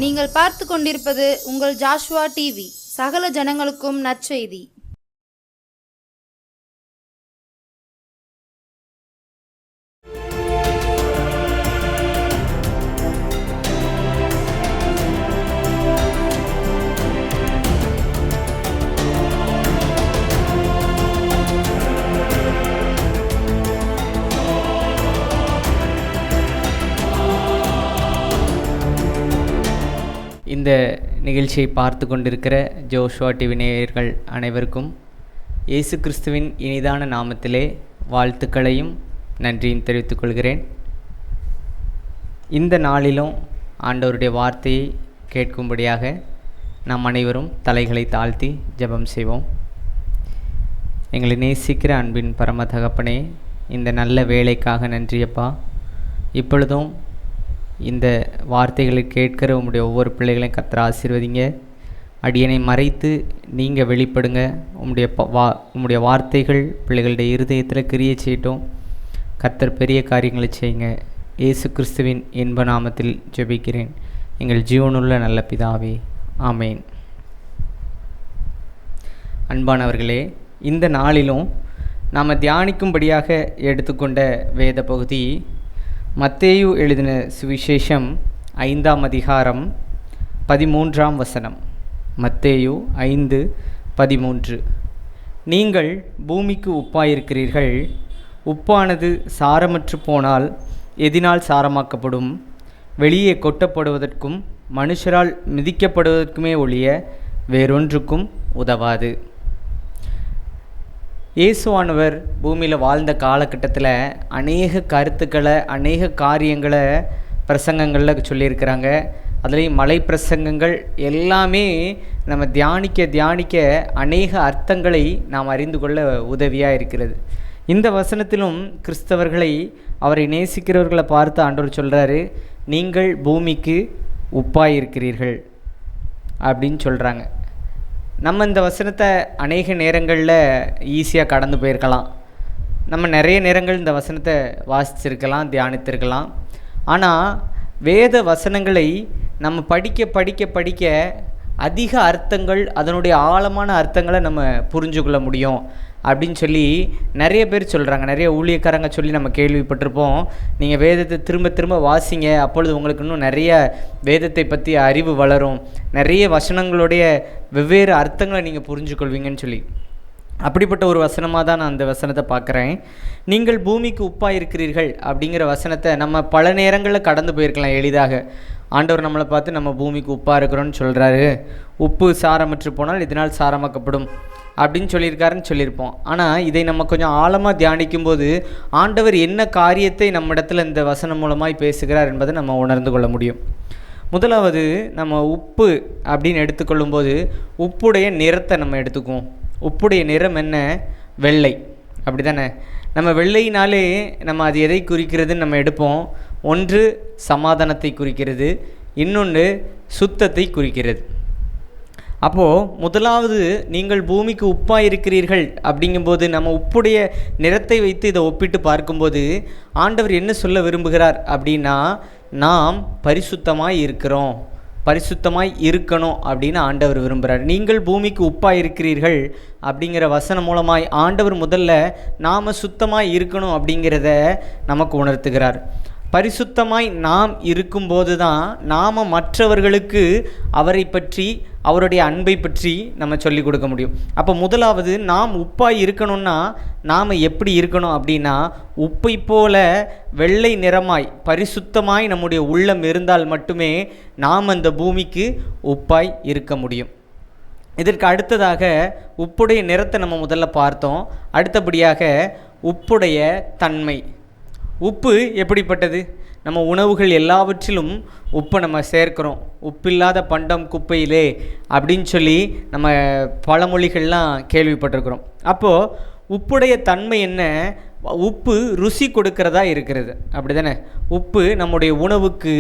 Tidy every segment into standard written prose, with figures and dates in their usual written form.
நீங்கள் பார்த்து கொண்டிருப்பது உங்கள் ஜாஷுவா டிவி. சகல ஜனங்களுக்கும் நற்செய்தி. இந்த நிகழ்ச்சியை பார்த்து கொண்டிருக்கிற ஜோஷுவா டிவி நேயர்கள் அனைவருக்கும் இயேசு கிறிஸ்துவின் இனிதான நாமத்திலே வாழ்த்துக்களையும் நன்றியும் தெரிவித்துக் கொள்கிறேன். இந்த நாளிலும் ஆண்டவருடைய வார்த்தையை கேட்கும்படியாக நாம் அனைவரும் தலைகளை தாழ்த்தி ஜெபம் செய்வோம். எங்களை நேசிக்கிற அன்பின் பரம தகப்பனே, இந்த நல்ல வேலைக்காக நன்றியப்பா. இப்பொழுதும் இந்த வார்த்தைகளை கேட்கிற உம்முடைய ஒவ்வொரு பிள்ளைகளையும் கர்த்தர் ஆசீர்வதிங்க. அடியனை மறைத்து நீங்கள் வெளிப்படுங்க. உம்முடைய வார்த்தைகள் பிள்ளைகளுடைய இருதயத்தில் கிரியை செய்யட்டும். கர்த்தர் பெரிய காரியங்களை செய்யுங்க. இயேசு கிறிஸ்துவின் இன்ப நாமத்தில் ஜெபிக்கிறேன் எங்கள் ஜீவனுள்ள நல்ல பிதாவே, ஆமேன். அன்பானவர்களே, இந்த நாளிலும் நாம் தியானிக்கும்படியாக எடுத்துக்கொண்ட வேத பகுதி மத்தேயு எழுதின சுவிசேஷம் 5ஆம் அதிகாரம் 13ஆம் வசனம். மத்தேயு 5:13. நீங்கள் பூமிக்கு உப்பாயிருக்கிறீர்கள். உப்பானது சாரமற்று போனால் எதினால் சாரமாக்கப்படும்? வெளியே கொட்டப்படுவதற்கும் மனுஷரால் மிதிக்கப்படுவதற்குமே ஒழிய வேறொன்றுக்கும் உதவாது. இயேசுவானவர் பூமியில் வாழ்ந்த காலகட்டத்தில் அநேக கருத்துக்களை, அநேக காரியங்களை பிரசங்கங்களில் சொல்லியிருக்கிறாங்க. அதுலேயும் மலை பிரசங்கங்கள் எல்லாமே நம்ம தியானிக்க அநேக அர்த்தங்களை நாம் அறிந்து கொள்ள உதவியாக இருக்கிறது. இந்த வசனத்திலும் கிறிஸ்தவர்களை, அவரை நேசிக்கிறவர்களை பார்த்து ஆண்டவர் சொல்கிறாரு, நீங்கள் பூமிக்கு உப்பாயிருக்கிறீர்கள் அப்படின்னு சொல்கிறாங்க. நம்ம இந்த வசனத்தை அநேக நேரங்களில் ஈஸியாக கடந்து போயிருக்கலாம். நம்ம நிறைய நேரங்கள் இந்த வசனத்தை வாசிச்சிருக்கலாம், தியானித்திருக்கலாம். ஆனால் வேத வசனங்களை நம்ம படிக்க அதிக அர்த்தங்கள், அதனுடைய ஆழமான அர்த்தங்களை நம்ம புரிஞ்சு கொள்ள முடியும் அப்படின்னு சொல்லி நிறைய பேர் சொல்கிறாங்க. நிறைய ஊழியக்காரங்க சொல்லி நம்ம கேள்விப்பட்டிருப்போம். நீங்கள் வேதத்தை திரும்ப வாசிங்க, அப்பொழுது உங்களுக்கு இன்னும் நிறைய வேதத்தை பற்றி அறிவு வளரும், நிறைய வசனங்களுடைய வெவ்வேறு அர்த்தங்களை நீங்கள் புரிஞ்சுக்கொள்வீங்கன்னு சொல்லி. அப்படிப்பட்ட ஒரு வசனமாக தான் நான் அந்த வசனத்தை பார்க்குறேன். நீங்கள் பூமிக்கு உப்பாக இருக்கிறீர்கள் அப்படிங்கிற வசனத்தை நம்ம பல நேரங்களில் கடந்து போயிருக்கலாம் எளிதாக. ஆண்டவர் நம்மளை பார்த்து நம்ம பூமிக்கு உப்பாக இருக்கிறோன்னு சொல்கிறாரு. உப்பு சாரமற்று போனால் இதனால் சாரமாக்கப்படும் அப்படின்னு சொல்லியிருக்காருன்னு சொல்லியிருப்போம். ஆனால் இதை நம்ம கொஞ்சம் ஆழமாக தியானிக்கும்போது ஆண்டவர் என்ன காரியத்தை நம்ம இடத்துல இந்த வசனம் மூலமாய் பேசுகிறார் என்பதை நம்ம உணர்ந்து கொள்ள முடியும். முதலாவது, நம்ம உப்பு அப்படின்னு எடுத்துக்கொள்ளும்போது உப்புடைய நிறத்தை நம்ம எடுத்துக்குவோம். உப்புடைய நிறம் என்ன? வெள்ளை, அப்படி தானே? நம்ம வெள்ளையினாலே நம்ம அது எதை குறிக்கிறதுன்னு நம்ம எடுப்போம். ஒன்று சமாதானத்தை குறிக்கிறது, இன்னொன்று சுத்தத்தை குறிக்கிறது. அப்போது முதலாவது, நீங்கள் பூமிக்கு உப்பாக இருக்கிறீர்கள் அப்படிங்கும்போது நம்ம உப்புடைய நிறத்தை வைத்து இதை ஒப்பிட்டு பார்க்கும்போது ஆண்டவர் என்ன சொல்ல விரும்புகிறார் அப்படின்னா, நாம் பரிசுத்தமாய் இருக்கிறோம், பரிசுத்தமாய் இருக்கணும் அப்படின்னு ஆண்டவர் விரும்புகிறார். நீங்கள் பூமிக்கு உப்பாக இருக்கிறீர்கள் அப்படிங்கிற வசனம் மூலமாய் ஆண்டவர் முதல்ல நாம் சுத்தமாய் இருக்கணும் அப்படிங்கிறத நமக்கு உணர்த்துகிறார். பரிசுத்தமாய் நாம் இருக்கும்போது தான் நாம் மற்றவர்களுக்கு அவரை பற்றி, அவருடைய அன்பை பற்றி நம்ம சொல்லிக் கொடுக்க முடியும். அப்போ முதலாவது, நாம் உப்பாய் இருக்கணும்னா நாம் எப்படி இருக்கணும் அப்படின்னா, உப்பை போல வெள்ளை நிறமாய் பரிசுத்தமாய் நம்முடைய உள்ளம் இருந்தால் மட்டுமே நாம் அந்த பூமிக்கு உப்பாய் இருக்க முடியும். இதற்கு அடுத்ததாக உப்புடைய நிறத்தை நம்ம முதல்ல பார்த்தோம். அடுத்தபடியாக உப்புடைய தன்மை. உப்பு எப்படிப்பட்டது? நம்ம உணவுகள் எல்லாவற்றிலும் உப்பை நம்ம சேர்க்கிறோம். உப்பில்லாத பண்டம் குப்பையிலே அப்படின்னு சொல்லி நம்ம பழமொழிகள்லாம் கேள்விப்பட்டிருக்கிறோம். அப்போது உப்புடைய தன்மை என்ன? உப்பு ருசி கொடுக்கிறதா இருக்கிறது, அப்படி தானே? உப்பு நம்முடைய உணவுக்கு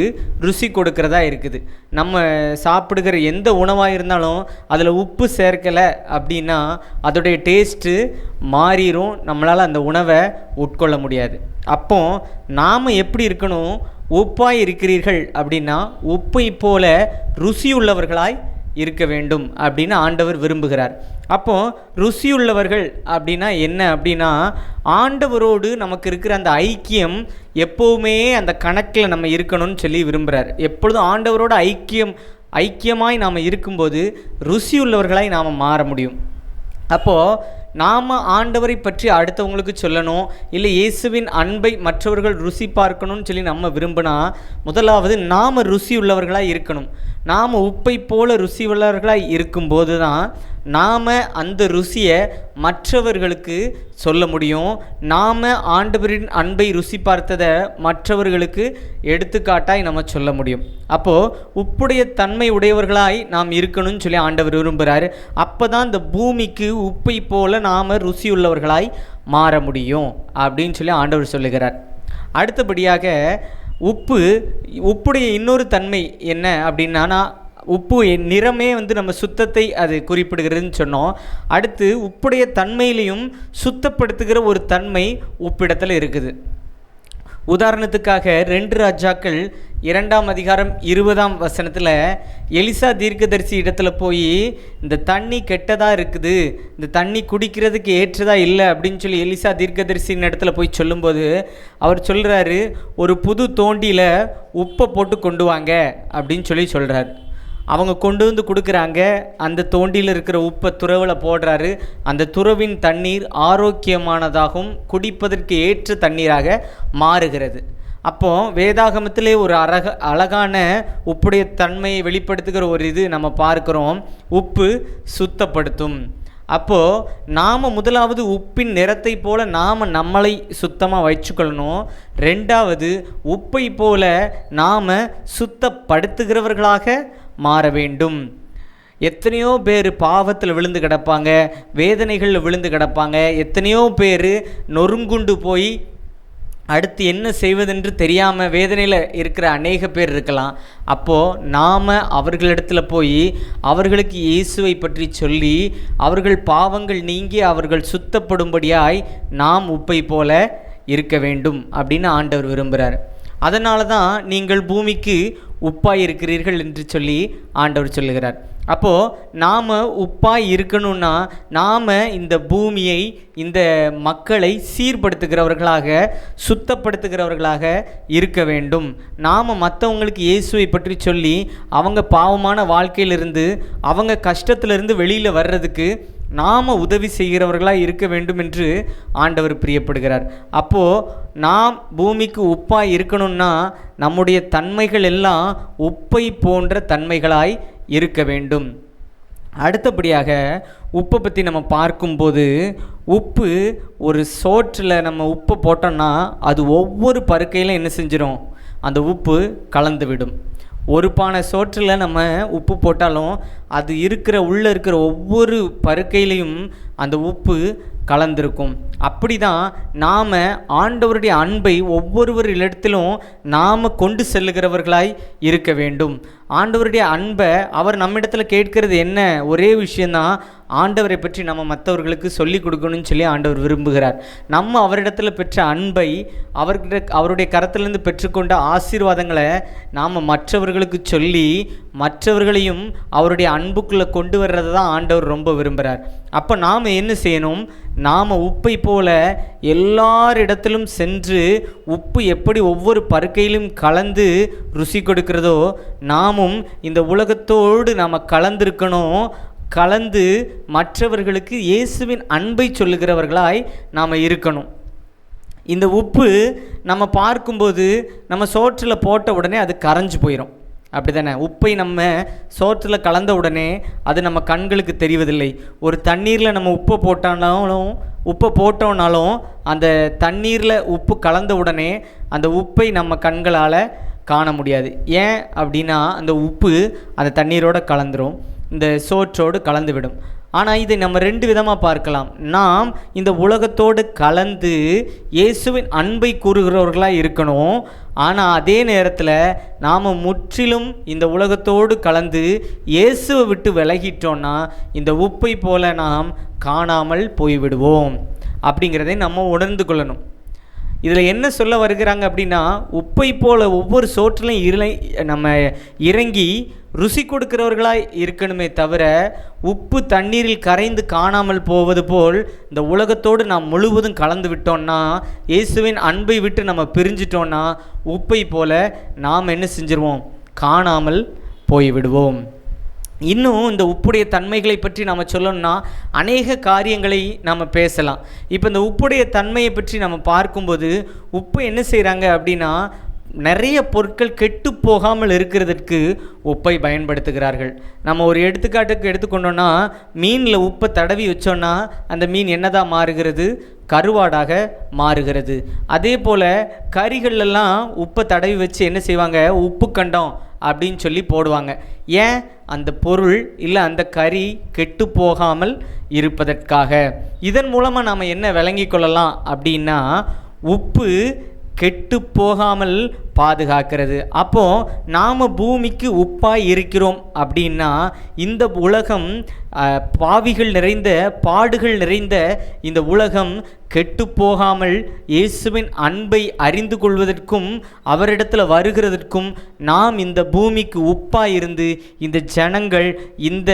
ருசி கொடுக்கிறதா இருக்குது. நம்ம சாப்பிடுகிற எந்த உணவாக இருந்தாலும் அதில் உப்பு சேர்க்கலை அப்படின்னா அதோடைய டேஸ்ட்டு மாறிடும், நம்மளால் அந்த உணவை உட்கொள்ள முடியாது. அப்போ நாம் எப்படி இருக்கணும்? உப்பாய் இருக்கிறீர்கள் அப்படின்னா உப்பை போல ருசியுள்ளவர்களாய் இருக்க வேண்டும் அப்படின்னு ஆண்டவர் விரும்புகிறார். அப்போது ருசியுள்ளவர்கள் அப்படின்னா என்ன அப்படின்னா, ஆண்டவரோடு நமக்கு இருக்கிற அந்த ஐக்கியம் எப்போவுமே அந்த கணக்கில் நம்ம இருக்கணும்னு சொல்லி விரும்புகிறார். எப்பொழுதும் ஆண்டவரோட ஐக்கியமாய் நாம் இருக்கும்போது ருசியுள்ளவர்களாய் நாம் மாற முடியும். அப்போது நாம் ஆண்டவரை பற்றி அடுத்தவங்களுக்கு சொல்லணும், இல்லை இயேசுவின் அன்பை மற்றவர்கள் ருசி பார்க்கணும்னு சொல்லி நம்ம விரும்பினா, முதலாவது நாம் ருசி உள்ளவர்களாக இருக்கணும். நாம் உப்பை போல ருசி உள்ளவர்களாக இருக்கும்போது தான் நாம் அந்த ருசியை மற்றவர்களுக்கு சொல்ல முடியும். நாம் ஆண்டவரின் அன்பை ருசி பார்த்ததை மற்றவர்களுக்கு எடுத்துக்காட்டாய் நம்ம சொல்ல முடியும். அப்போது உப்புடைய தன்மை உடையவர்களாய் நாம் இருக்கணும்னு சொல்லி ஆண்டவர் விரும்புகிறார். அப்போ தான் இந்த பூமிக்கு உப்பை போல நாம் ருசி உள்ளவர்களாய் மாற முடியும் அப்படின்னு சொல்லி ஆண்டவர் சொல்லுகிறார். அடுத்தபடியாக உப்புடைய இன்னொரு தன்மை என்ன அப்படின்னா, உப்பு நிறமே நம்ம சுத்தத்தை அது குறிப்பிடுகிறதுன்னு சொன்னோம். அடுத்து உப்புடைய தன்மையிலையும் சுத்தப்படுத்துகிற ஒரு தன்மை உப்பிடத்தில் இருக்குது. உதாரணத்துக்காக 2 ராஜாக்கள் 2ஆம் அதிகாரம் 20ஆம் வசனத்தில் எலிசா தீர்க்கதரிசி இடத்துல போய் இந்த தண்ணி கெட்டதாக இருக்குது, இந்த தண்ணி குடிக்கிறதுக்கு ஏற்றதாக இல்லை அப்படின்னு சொல்லி எலிசா தீர்க்கதரிசியின் இடத்துல போய் சொல்லும்போது அவர் சொல்கிறாரு, ஒரு புது தோண்டியில் உப்பை போட்டு கொண்டு வாங்க அப்படின்னு சொல்கிறார். அவங்க கொண்டு வந்து கொடுக்குறாங்க. அந்த தோண்டியில் இருக்கிற உப்பை துறவில் போடுறாரு. அந்த துறவின் தண்ணீர் ஆரோக்கியமானதாகவும் குடிப்பதற்கு ஏற்ற தண்ணீராக மாறுகிறது. அப்போது வேதாகமத்திலே ஒரு அழகான உப்புடைய தன்மையை வெளிப்படுத்துகிற ஒரு இது நம்ம பார்க்குறோம். உப்பு சுத்தப்படுத்தும். அப்போது நாம் முதலாவது உப்பின் நிறத்தை போல் நாம் நம்மளை சுத்தமாக வச்சுக்கொள்ளணும். 2வது உப்பை போல நாம் சுத்தப்படுத்துகிறவர்களாக மாற வேண்டும். எத்தனையோ பேர் பாவத்தில் விழுந்து கிடப்பாங்க, வேதனைகளில் விழுந்து கிடப்பாங்க. எத்தனையோ பேர் நொறுங்குண்டு போய் அடுத்து என்ன செய்வதென்று தெரியாமல் வேதனையில் இருக்கிற அநேக பேர் இருக்கலாம். அப்போது நாம் அவர்களிடத்தில் போய் அவர்களுக்கு இயேசுவை பற்றி சொல்லி அவர்கள் பாவங்கள் நீங்கி அவர்கள் சுத்தப்படும்படியாய் நாம் உப்பை போல இருக்க வேண்டும் அப்படின்னு ஆண்டவர் விரும்புகிறார். அதனால தான் நீங்கள் பூமிக்கு உப்பாய் இருக்கிறீர்கள் என்று சொல்லி ஆண்டவர் சொல்லுகிறார். அப்போது நாம் உப்பாய் இருக்கணும்னா நாம் இந்த பூமியை, இந்த மக்களை சீர்படுத்துகிறவர்களாக, சுத்தப்படுத்துகிறவர்களாக இருக்க வேண்டும். நாம் மற்றவங்களுக்கு இயேசுவை பற்றி சொல்லி அவங்க பாவமான வாழ்க்கையிலிருந்து, அவங்க கஷ்டத்திலிருந்து வெளியில் வர்றதுக்கு நாம் உதவி செய்கிறவர்களாக இருக்க வேண்டும் என்று ஆண்டவர் பிரியப்படுகிறார். அப்போது நாம் பூமிக்கு உப்பாய் இருக்கணும்னா நம்முடைய தன்மைகள் எல்லாம் உப்பை போன்ற தன்மைகளாய் இருக்க வேண்டும். அடுத்தபடியாக உப்பை பற்றி நம்ம பார்க்கும்போது, உப்பு ஒரு சோற்றில் நம்ம உப்பை போட்டோம்னா அது ஒவ்வொரு பருக்கையிலும் என்ன செஞ்சிடும், அந்த உப்பு கலந்து விடும். ஒரு பானை சோற்றில் நம்ம உப்பு போட்டாலும் அது உள்ளே இருக்கிற ஒவ்வொரு பருக்கையிலையும் அந்த உப்பு கலந்திருக்கும். அப்படி தான் நாம் ஆண்டவருடைய அன்பை ஒவ்வொருவரிடத்திலும் நாம் கொண்டு செல்லுகிறவர்களாய் இருக்க வேண்டும். ஆண்டவருடைய அன்பை அவர் நம்மிடத்தில் கேட்கிறது என்ன, ஒரே விஷயந்தான், ஆண்டவரை பற்றி நம்ம மற்றவர்களுக்கு சொல்லி கொடுக்கணும்னு சொல்லி ஆண்டவர் விரும்புகிறார். நம்ம அவரிடத்தில் பெற்ற அன்பை, அவருடைய கரத்திலிருந்து பெற்றுக்கொண்ட ஆசீர்வாதங்களை நாம் மற்றவர்களுக்கு சொல்லி மற்றவர்களையும் அவருடைய அன்புக்குள்ளே கொண்டு வர்றது தான் ஆண்டவர் ரொம்ப விரும்புகிறார். அப்போ நாம் என்ன செய்யணும், நாம் உப்பை போல எல்லாரிடத்திலும் சென்று உப்பு எப்படி ஒவ்வொரு பருக்கையிலும் கலந்து ருசி கொடுக்கிறதோ நாமும் இந்த உலகத்தோடு நாம் கலந்திருக்கணும். கலந்து மற்றவர்களுக்கு இயேசுவின் அன்பை சொல்லுகிறவர்களாய் நாம் இருக்கணும். இந்த உப்பு நம்ம பார்க்கும்போது நம்ம சோற்றில் போட்ட உடனே அது கரைஞ்சு போயிடும், அப்படி தானே? உப்பை நம்ம சோற்றில் கலந்த உடனே அது நம்ம கண்களுக்கு தெரிவதில்லை. ஒரு தண்ணீரில் நம்ம உப்பை போட்டோம்னாலும் அந்த தண்ணீரில் உப்பு கலந்த உடனே அந்த உப்பை நம்ம கண்களால் காண முடியாது. ஏன் அப்படின்னா அந்த உப்பு அந்த தண்ணீரோடு கலந்துரும், இந்த சோற்றோடு கலந்து விடும். ஆனால் இதை நம்ம 2 விதமாக பார்க்கலாம். நாம் இந்த உலகத்தோடு கலந்து இயேசுவின் அன்பை கூறுகிறவர்களாக இருக்கணும். ஆனால் அதே நேரத்தில் நாம் முற்றிலும் இந்த உலகத்தோடு கலந்து இயேசுவை விட்டு விலகிட்டோன்னா இந்த உப்பை போல நாம் காணாமல் போய்விடுவோம் அப்படிங்கிறதை நம்ம உணர்ந்து கொள்ளணும். இதில் என்ன சொல்ல வருகிறாங்க அப்படின்னா, உப்பை போல ஒவ்வொரு சோற்றிலையும் நம்ம இறங்கி ருசி கொடுக்கிறவர்களாய் இருக்கணுமே தவிர, உப்பு தண்ணீரில் கரைந்து காணாமல் போவது போல் இந்த உலகத்தோடு நாம் முழுவதும் கலந்து விட்டோம்னா, இயேசுவின் அன்பை விட்டு நம்ம பிரிஞ்சிட்டோம்னா, உப்பை போல நாம் என்ன செஞ்சிருவோம்? காணாமல் போய்விடுவோம். இன்னும் இந்த உப்புடைய தன்மைகளை பற்றி நம்ம சொல்லணும்னா அநேக காரியங்களை நம்ம பேசலாம். இப்போ இந்த உப்புடைய தன்மையை பற்றி நம்ம பார்க்கும்போது, உப்பு என்ன செய்கிறாங்க அப்படின்னா, நிறைய பொருட்கள் கெட்டு போகாமல் இருக்கிறதுக்கு உப்பை பயன்படுத்துகிறார்கள். நம்ம ஒரு எடுத்துக்காட்டுக்கு எடுத்துக்கொண்டோன்னா, மீனில் உப்பை தடவி வச்சோன்னா அந்த மீன் என்னதான் மாறுகிறது? கருவாடாக மாறுகிறது. அதே போல் கறிகளெல்லாம் உப்பை தடவி வச்சு என்ன செய்வாங்க? உப்பு கண்டம் அப்படின்னு சொல்லி போடுவாங்க. ஏன்? அந்த பொருள் இல்லை அந்த கறி கெட்டு போகாமல் இருப்பதற்காக. இதன் மூலமாக நாம் என்ன விளங்கி கொள்ளலாம் அப்படின்னா, உப்பு கெட்டு போகாமல் பாதுகாக்கிறது. அப்போது நாம் பூமிக்கு உப்பாய் இருக்கிறோம் அப்படின்னா, இந்த உலகம் பாவிகள் நிறைந்த பாடுகள் நிறைந்த இந்த உலகம் கெட்டு போகாமல் இயேசுவின் அன்பை அறிந்து கொள்வதற்கும் அவரிடத்தில் வருகிறதற்கும் நாம் இந்த பூமிக்கு உப்பாய் இருந்து இந்த ஜனங்கள் இந்த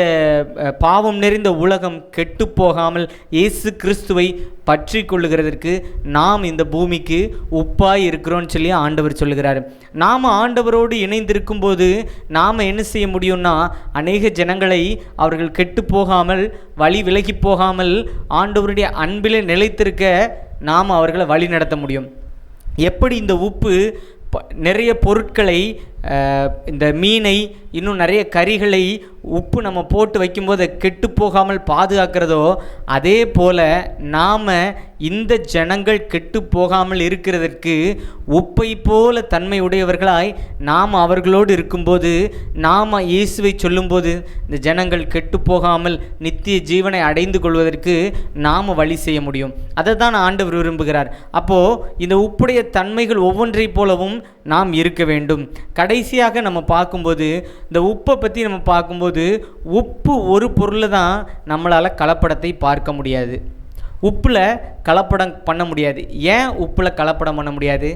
பாவம் நிறைந்த உலகம் கெட்டு போகாமல் இயேசு கிறிஸ்துவை பற்றி கொள்ளுகிறதற்கு நாம் இந்த பூமிக்கு உப்பாய் இருக்கிறோன்னு சொல்லி ஆண்டவர் சொல்லுகிறார். நாம் ஆண்டவரோடு இணைந்திருக்கும் போது நாம் என்ன செய்ய முடியும்னா, அநேக ஜனங்களை அவர்கள் கெட்டு போகாமல் வழி விலகி போகாமல் ஆண்டவருடைய அன்பிலே நிலைத்திருக்க நாம் அவர்களை வழி நடத்த முடியும். எப்படி இந்த உப்பு நிறைய பொருட்களை, இந்த மீனை, இன்னும் நிறைய கறிகளை உப்பு நம்ம போட்டு வைக்கும்போது கெட்டு போகாமல் பாதுகாக்கிறதோ, அதே போல் நாம் இந்த ஜனங்கள் கெட்டு போகாமல் இருக்கிறதற்கு உப்பை போல தன்மை உடையவர்களாய் நாம் அவர்களோடு இருக்கும்போது, நாம் இயேசுவை சொல்லும்போது இந்த ஜனங்கள் கெட்டு போகாமல் நித்திய ஜீவனை அடைந்து கொள்வதற்கு நாம் வழி செய்ய முடியும். அதை தான் ஆண்டவர் விரும்புகிறார். அப்போது இந்த உப்புடைய தன்மைகள் ஒவ்வொன்றை போலவும் நாம் இருக்க வேண்டும். கடைசியாக நம்ம பார்க்கும்போது, இந்த உப்பை பற்றி நம்ம பார்க்கும்போது, உப்பு ஒரு பொருளை தான் நம்மளால் கலப்படத்தை பார்க்க முடியாது. உப்பில் கலப்படம் பண்ண முடியாது. ஏன் உப்பில் கலப்படம் பண்ண முடியாது?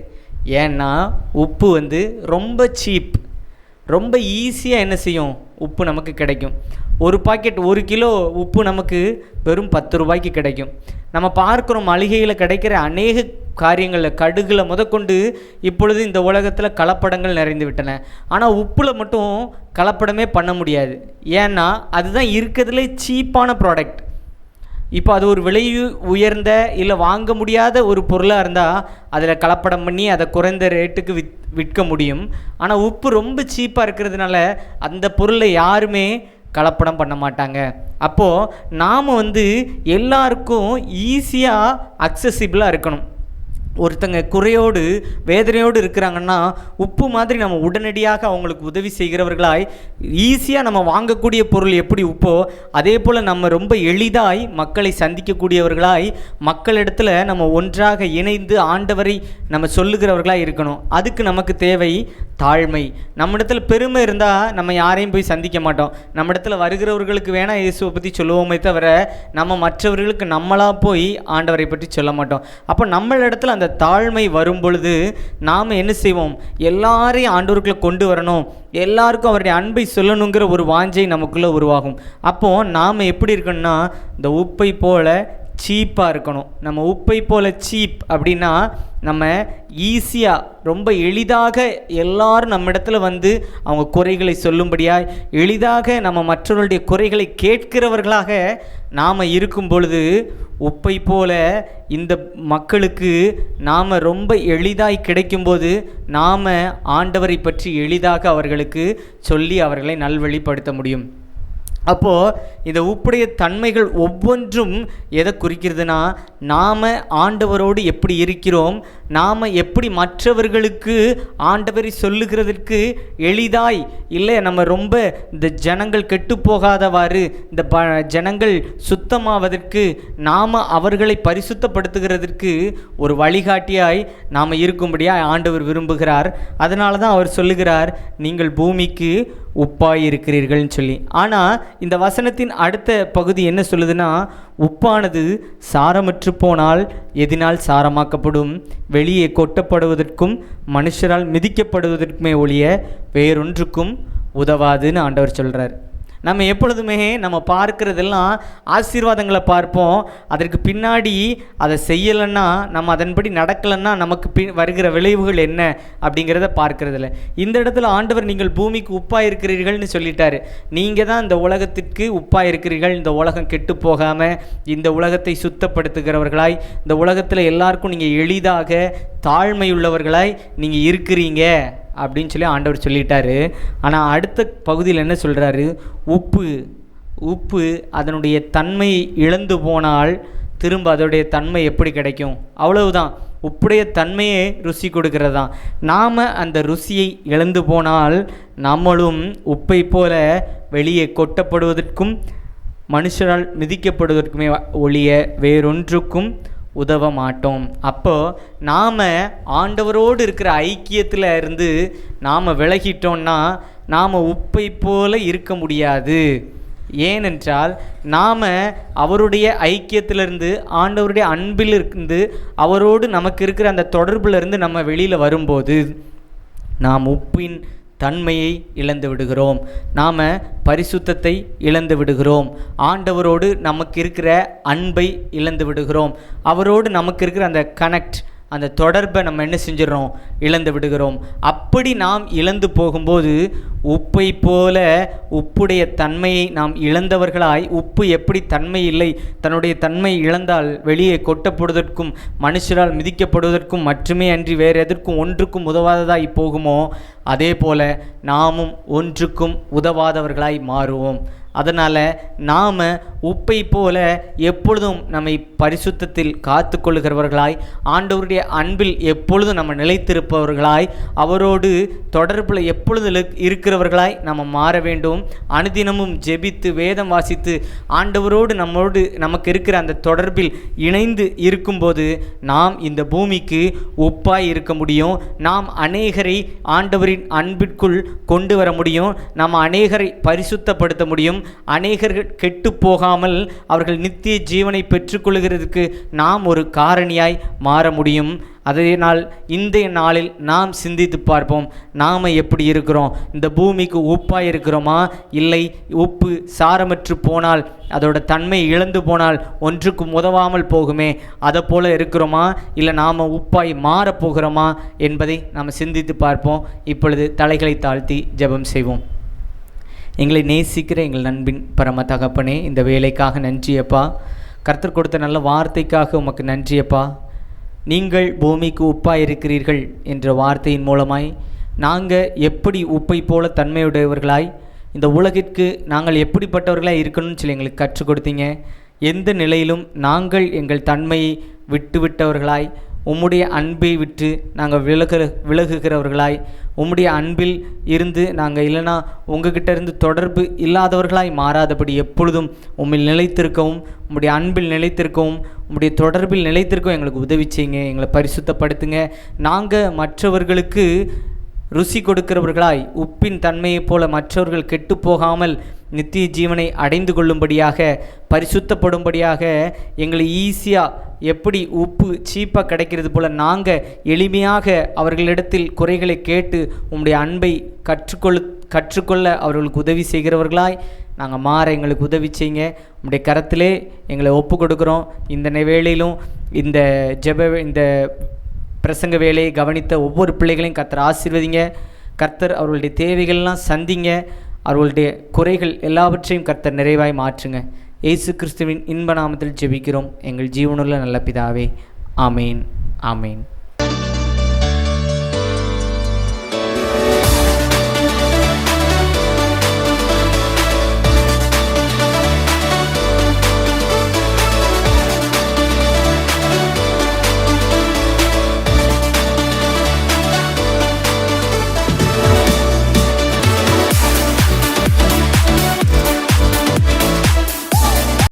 ஏன்னா உப்பு ரொம்ப சீப், ரொம்ப ஈஸியாக என்ன செய்யும்? உப்பு நமக்கு கிடைக்கும். ஒரு பாக்கெட் 1 கிலோ உப்பு நமக்கு வெறும் 10 ரூபாய்க்கு கிடைக்கும். நம்ம பார்க்குறோம் மளிகையில் கிடைக்கிற அநேக காரியங்களில், கடுகில் முதற்கொண்டு இப்பொழுது இந்த உலகத்தில் கலப்படங்கள் நிறைந்து விட்டன. ஆனால் உப்பில் மட்டும் கலப்படமே பண்ண முடியாது. ஏன்னா அதுதான் இருக்கிறதுலே சீப்பான ப்ராடக்ட். இப்போ அது ஒரு விலை உயர்ந்த இல்லை வாங்க முடியாத ஒரு பொருளாக இருந்தால் அதில் கலப்படம் பண்ணி அதை குறைந்த ரேட்டுக்கு விற்க முடியும். ஆனால் உப்பு ரொம்ப சீப்பாக இருக்கிறதுனால அந்த பொருளை யாருமே கலப்படம் பண்ண மாட்டாங்க. அப்போது நாம் எல்லாருக்கும் ஈஸியாக அக்சசிபிளாக இருக்கணும். ஒருத்தங்க குறையோடு வேதனையோடு இருக்கிறாங்கன்னா உப்பு மாதிரி நம்ம உடனடியாக அவங்களுக்கு உதவி செய்கிறவர்களாய், ஈஸியாக நம்ம வாங்கக்கூடிய பொருள் எப்படி உப்போ அதே போல் நம்ம ரொம்ப எளிதாய் மக்களை சந்திக்கக்கூடியவர்களாய், மக்களிடத்தில் நம்ம ஒன்றாக இணைந்து ஆண்டவரை நம்ம சொல்லுகிறவர்களாக இருக்கணும். அதுக்கு நமக்கு தேவை தாழ்மை. நம்ம இடத்துல பெருமை இருந்தால் நம்ம யாரையும் போய் சந்திக்க மாட்டோம். நம்ம இடத்துல வருகிறவர்களுக்கு வேணால் இயேசுவை பற்றி சொல்லுவோமே தவிர நம்ம மற்றவர்களுக்கு நம்மளாக போய் ஆண்டவரை பற்றி சொல்ல மாட்டோம். அப்போ நம்ம இடத்துல அந்த தாழ்மை வரும் பொழுது நாம் என்ன செய்வோம்? எல்லாரையும் ஆண்டவருக்குள்ளே கொண்டு வரணும், எல்லாருக்கும் அவருடைய அன்பை சொல்லணுங்கிற ஒரு வாஞ்சை நமக்குள்ளே உருவாகும். அப்போது நாம் எப்படி இருக்கணும்னா, இந்த உப்பை போல சீப்பாக இருக்கணும். நம்ம உப்பை போல சீப் அப்படின்னா நம்ம ஈஸியாக ரொம்ப எளிதாக எல்லாரும் நம்ம இடத்துல அவங்க குறைகளை சொல்லும்படியாக, எளிதாக நம்ம மற்றவர்களுடைய குறைகளை கேட்கிறவர்களாக நாம் இருக்கும் பொழுது, உப்பை போல இந்த மக்களுக்கு நாம் ரொம்ப எளிதாய் கிடைக்கும்போது நாம் ஆண்டவரை பற்றி எளிதாக அவர்களுக்கு சொல்லி அவர்களை நல்வழிப்படுத்த முடியும். அப்போது இந்த உப்புடைய தன்மைகள் ஒவ்வொன்றும் எதை குறிக்கிறதுனா, நாம் ஆண்டவரோடு எப்படி இருக்கிறோம், நாம் எப்படி மற்றவர்களுக்கு ஆண்டவரை சொல்லுகிறதற்கு எளிதாய், இல்லை நம்ம ரொம்ப இந்த ஜனங்கள் கெட்டு போகாதவாறு இந்த ஜனங்கள் சுத்தமாவதற்கு நாம் அவர்களை பரிசுத்தப்படுத்துகிறதற்கு ஒரு வழிகாட்டியாய் நாம் இருக்கும்படியாக ஆண்டவர் விரும்புகிறார். அதனால தான் அவர் சொல்லுகிறார், நீங்கள் பூமிக்கு உப்பாய் இருக்கிறீர்கள்னு சொல்லி. ஆனால் இந்த வசனத்தின் அடுத்த பகுதி என்ன சொல்லுதுன்னா, உப்பானது சாரமற்று போனால் எதினால் சாரமாக்கப்படும், வெளியே கொட்டப்படுவதற்கும் மனுஷரால் மிதிக்கப்படுவதற்குமே ஒழிய வேறொன்றுக்கும் உதவாதுன்னு ஆண்டவர் சொல்கிறார். நம்ம எப்பொழுதுமே நம்ம பார்க்குறதெல்லாம் ஆசீர்வாதங்களை பார்ப்போம். அதற்கு பின்னாடி அதை செய்யலைன்னா, நம்ம அதன்படி நடக்கலைன்னா நமக்கு வருகிற விளைவுகள் என்ன அப்படிங்கிறத பார்க்குறதில்ல. இந்த இடத்துல ஆண்டவர் நீங்கள் பூமிக்கு உப்பாக இருக்கிறீர்கள்னு சொல்லிட்டாரு. நீங்கள் தான் இந்த உலகத்திற்கு உப்பாக இருக்கிறீர்கள். இந்த உலகம் கெட்டு போகாமல் இந்த உலகத்தை சுத்தப்படுத்துகிறவர்களாய், இந்த உலகத்தில் எல்லாருக்கும் நீங்கள் எளிதாக தாழ்மையுள்ளவர்களாய் நீங்கள் இருக்கிறீங்க அப்படின்னு சொல்லி ஆண்டவர் சொல்லிட்டாரு. ஆனால் அடுத்த பகுதியில் என்ன சொல்கிறாரு, உப்பு அதனுடைய தன்மையை இழந்து போனால் திரும்ப அதோடைய தன்மை எப்படி கிடைக்கும்? அவ்வளவுதான். உப்புடைய தன்மையே ருசி கொடுக்கிறது தான். நாம் அந்த ருசியை இழந்து போனால் நம்மளும் உப்பை போல வெளியே கொட்டப்படுவதற்கும் மனுஷரால் மிதிக்கப்படுவதற்குமே ஒழிய வேறொன்றுக்கும் உதவ மாட்டோம். அப்போது நாம் ஆண்டவரோடு இருக்கிற ஐக்கியத்தில் இருந்து நாம் விலகிட்டோம்னா நாம் உப்பை போல இருக்க முடியாது. ஏனென்றால் நாம் அவருடைய ஐக்கியத்திலிருந்து, ஆண்டவருடைய அன்பில் இருந்து, அவரோடு நமக்கு இருக்கிற அந்த தொடர்பிலிருந்து நம்ம வெளியில் வரும்போது நாம் உப்பின் தன்மையை இழந்து விடுகிறோம். நாம் பரிசுத்தத்தை இழந்து விடுகிறோம். ஆண்டவரோடு நமக்கு இருக்கிற அன்பை இழந்து விடுகிறோம். அவரோடு நமக்கு இருக்கிற அந்த கனெக்ட், அந்த தொடர்பை நம்ம என்ன செஞ்சிடறோம்? இழந்து விடுகிறோம். அப்படி நாம் இழந்து போகும்போது உப்பை போல உப்புடைய தன்மையை நாம் இழந்தவர்களாய், உப்பு எப்படி தன்மை இல்லை, தன்னுடைய தன்மை இழந்தால் வெளியே கொட்டப்படுவதற்கும் மனுஷரால் மிதிக்கப்படுவதற்கும் மட்டுமே அன்றி வேறு எதற்கும் ஒன்றுக்கும் உதவாததாய் போகுமோ, அதே போல நாமும் ஒன்றுக்கும் உதவாதவர்களாய் மாறுவோம். அதனால் நாம் உப்பை போல எப்பொழுதும் நம்மை பரிசுத்தத்தில் காத்து கொள்ளுகிறவர்களாய், ஆண்டவருடைய அன்பில் எப்பொழுதும் நம்ம நிலைத்திருப்பவர்களாய், அவரோடு தொடர்பில் எப்பொழுது இருக்கிறவர்களாய் நம்ம மாற வேண்டும். அனுதினமும் ஜெபித்து வேதம் வாசித்து ஆண்டவரோடு நமக்கு இருக்கிற அந்த தொடர்பில் இணைந்து இருக்கும்போது நாம் இந்த பூமிக்கு உப்பாய் இருக்க முடியும். நாம் அநேகரை ஆண்டவரின் அன்பிற்குள் கொண்டு வர முடியும். நாம் அநேகரை பரிசுத்தப்படுத்த முடியும். அநேகர்கள் கெட்டு போகாமல் அவர்கள் நித்திய ஜீவனை பெற்றுக்கொள்கிறதுக்கு நாம் ஒரு காரணியாய் மாற முடியும். அதனால் இன்றைய நாளில் நாம் சிந்தித்து பார்ப்போம், நாம் எப்படி இருக்கிறோம்? இந்த பூமிக்கு உப்பாய் இருக்கிறோமா? இல்லை உப்பு சாரமற்று போனால், அதோட தன்மை இழந்து போனால் ஒன்றுக்கும் உதவாமல் போகுமே, அதை போல இருக்கிறோமா? இல்லை நாம் உப்பாய் மாறப்போகிறோமா என்பதை நாம் சிந்தித்து பார்ப்போம். இப்பொழுது தலைகளை தாழ்த்தி ஜெபம் செய்வோம். எங்களை நேசிக்கிற எங்கள் நண்பின் பரம தகப்பனே, இந்த வேலைக்காக நன்றியப்பா. கர்த்தர் கொடுத்த நல்ல வார்த்தைக்காக உமக்கு நன்றியப்பா. நீங்கள் பூமிக்கு உப்பாய் இருக்கிறீர்கள் என்ற வார்த்தையின் மூலமாய் நாங்கள் எப்படி உப்பை போல தன்மையுடையவர்களாய், இந்த உலகிற்கு நாங்கள் எப்படிப்பட்டவர்களாக இருக்கணும்னு சொல்லி எங்களுக்கு கற்றுக் கொடுத்தீங்க. எந்த நிலையிலும் நாங்கள் எங்கள் தன்மையை விட்டுவிட்டவர்களாய், உம்முடைய அன்பை விட்டு நாங்கள் விலகுகிறவர்களாய், உம்முடைய அன்பில் இருந்து நாங்கள் இல்லைனா உங்ககிட்ட இருந்து தொடர்பு இல்லாதவர்களாய் மாறாதபடி எப்பொழுதும் உம்மில் நிலைத்திருக்கவும், உம்முடைய அன்பில் நிலைத்திருக்கவும், உம்முடைய தொடர்பில் நிலைத்திருக்கவும் எங்களுக்கு உதவி செய்யுங்க. எங்களை பரிசுத்தப்படுத்துங்க. நாங்கள் மற்றவர்களுக்கு ருசி கொடுக்கிறவர்களாய், உப்பின் தன்மையைப் போல மற்றவர்கள் கெட்டு போகாமல் நித்திய ஜீவனை அடைந்து கொள்ளும்படியாக, பரிசுத்தப்படும்படியாக எங்களை ஈஸியாக எப்படி உப்பு சீப்பாக கிடைக்கிறது போல் நாங்கள் எளிமையாக அவர்களிடத்தில் குறைகளை கேட்டு உம்முடைய அன்பை கற்றுக்கொள்ள அவர்களுக்கு உதவி செய்கிறவர்களாய் நாங்கள் மாற எங்களுக்கு உதவி செய்யுங்க. உம்முடைய கரத்திலே எங்களை ஒப்பு கொடுக்குறோம். இந்த வேளையிலும் இந்த பிரசங்க வேலையை கவனித்த ஒவ்வொரு பிள்ளைகளையும் கர்த்தர் ஆசீர்வதிங்க. கர்த்தர் அவர்களுடைய தேவைகள்லாம் சந்திங்க. அவர்களுடைய குறைகள் எல்லாவற்றையும் கர்த்தர் நிறைவாய் மாற்றுங்க. இயேசு கிறிஸ்துவின் இன்ப நாமத்தில் ஜெபிக்கிறோம் எங்கள் ஜீவனுள்ள நல்ல பிதாவே. ஆமேன், ஆமேன்.